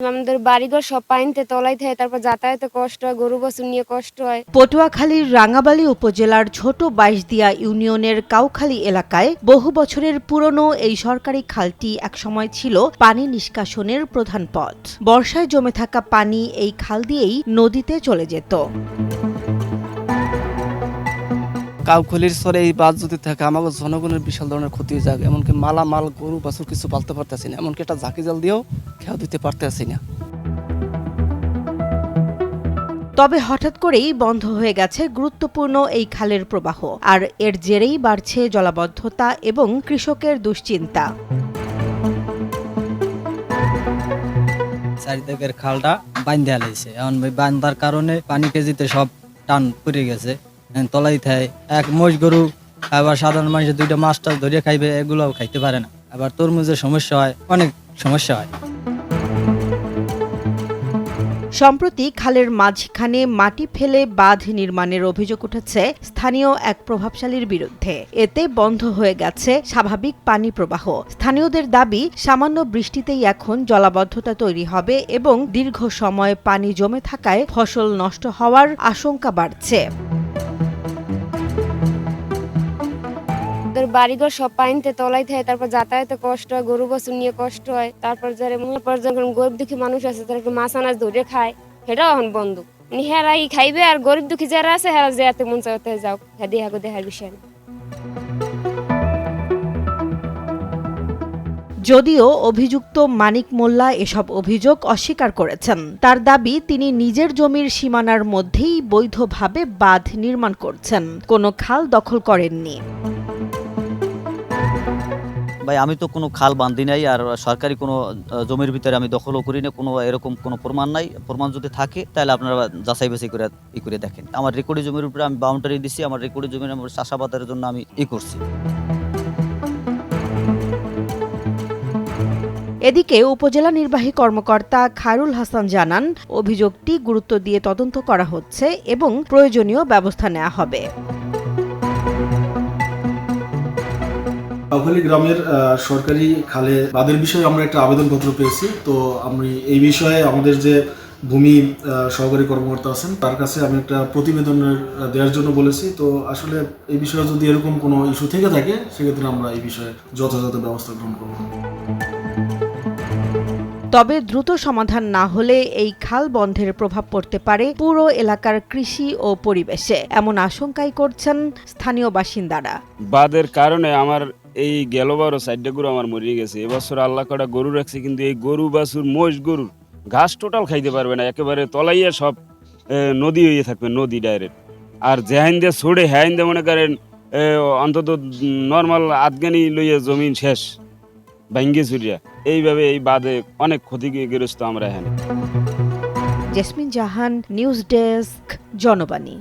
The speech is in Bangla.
আমাদের বাড়িঘর সব পানিতে তলায় থাকে, তারপর যাতায়াতে কষ্ট হয়, গরু বাছুর নিয়ে কষ্ট হয়। পটুয়াখালীর রাঙ্গাবালী উপজেলার ছোট বাইশদিয়া ইউনিয়নের কাউখালী এলাকায় বহু বছরের পুরনো এই সরকারি খালটি একসময় ছিল পানি নিষ্কাশনের প্রধান পথ। বর্ষায় জমে থাকা পানি এই খাল দিয়েই নদীতে চলে যেত। কাউখালীর স্তরে এই বাঁধ যদি থাকে আমাদের জনগণের বিশাল ধরনের ক্ষতি হয়ে যায়। এমনকি মালামাল গরু বাছুর কিছু পালতে পারতেছি না, এমনকি একটা ঝাঁকি জাল দিয়েও খেয়া দিতে পারতেছি না। তবে হঠাৎ করেই বন্ধ হয়ে গেছে গুরুত্বপূর্ণ এই খালের প্রবাহ, আর এর জেরেই বাড়ছে জলাবদ্ধতা এবং কৃষকের দুশ্চিন্তা। চারিদিকের খালটা বান্ধা লাইছে, এখন বান্ধার কারণে পানি কেজিতে সব টান পড়ে গেছে। তলাই থাকে এক মোষ গরু, আবার সাধারণ মানুষ দুইটা মাছ টাছ ধরিয়ে খাইবে, এগুলোও খাইতে পারে না। আবার তরমুজের সমস্যা হয়, অনেক সমস্যা হয়। সম্প্রতি খালের মাঝখানে মাটি ফেলে বাঁধ নির্মাণের অভিযোগ উঠেছে স্থানীয় এক প্রভাবশালীর বিরুদ্ধে। এতে বন্ধ হয়ে গেছে স্বাভাবিক পানি প্রবাহ। স্থানীয়দের দাবি, সামান্য বৃষ্টিতেই এখন জলাবদ্ধতা তৈরি হবে এবং দীর্ঘ সময় পানি জমে থাকায় ফসল নষ্ট হওয়ার আশঙ্কা বাড়ছে। আমাদের বাড়িঘর সব পানিতে তলায় থাকে, তারপর যাতায়াতে কষ্ট হয়, গরু বাছুর নিয়ে কষ্ট হয়। তারপর যখন গরিব দুঃখী মানুষ আছে তারা একটু মাছ আনাজ ধরে খায়, সেটাও এখন বন্ধ। হেরাই খাইবে, আর গরিব দুঃখী যারা আছে হেরা যেতে মন চাইতে যাও, হ্যাঁ দেহার বিষয় না। যদিও অভিযুক্ত মানিক মোল্লা এসব অভিযোগ অস্বীকার করেছেন। তার দাবি, তিনি নিজের জমির সীমানার মধ্যেই বৈধভাবে বাঁধ নির্মাণ করছেন, কোনো খাল দখল করেননি। ভাই, আমি তো কোনো খাল বান্ধি নাই, আর সরকারি কোনো জমির ভিতরে আমি দখলও করি না। কোনো এরকম কোনো প্রমাণ নাই। প্রমাণ যদি থাকে তাহলে আপনারা যাচাই বাছাই করে দেখেন। আমার রেকর্ডি জমির উপরে আমি বাউন্ডারি দিছি, আমার রেকর্ডি জমির আমার চাষাবাদের জন্য আমি করছি। এদিকে উপজেলা নির্বাহী কর্মকর্তা খায়রুল হাসান জানান, অভিযোগটি গুরুত্ব দিয়ে তদন্ত করা হচ্ছে এবং প্রয়োজনীয় ব্যবস্থা নেওয়া হবে। কাউখালী গ্রামের সরকারি খালে বাঁধের বিষয়ে আমরা একটা আবেদনপত্র পেয়েছি। তো আমি এই বিষয়ে আমাদের যে ভূমি সহকারী কর্মকর্তা আছেন তার কাছে আমি একটা প্রতিবেদনের দেওয়ার জন্য বলেছি। তো আসলে এই বিষয়ে যদি এরকম কোনো ইস্যু থেকে থাকে সেক্ষেত্রে আমরা এই বিষয়ে যথাযথ ব্যবস্থা গ্রহণ করব। তবে দ্রুত সমাধান না হলে এই খাল বন্ধের প্রভাব পড়তে পারে পুরো এলাকার কৃষি ও পরিবেশে, এমন আশঙ্কাই করছেন স্থানীয় বাসিন্দারা। বাঁধের কারণে আমার এই গেল 4 গরু আমার মরিয়ে গেছে। এবছর আল্লাহ কটা গরু রাখছে, কিন্তু এই গরু বাছুর মোষ গরুর ঘাস টোটাল খাইতে পারবে না, একেবারে তলাইয়া সব নদী হয়ে থাকবে, নদী ডাইরেক্ট। আর যেহাইন দিয়ে ছড়ে হ্যাইন দিয়ে মনে করেন অন্তত নর্মাল আধগানি লইয়া জমিন শেষ ভাঙ্গে চুরিয়া। এইভাবে এই বাঁধে অনেক ক্ষতিগ্রস্ত আমরা এখানে। জেসমিন জাহান, নিউজ ডেস্ক, জনবাণী।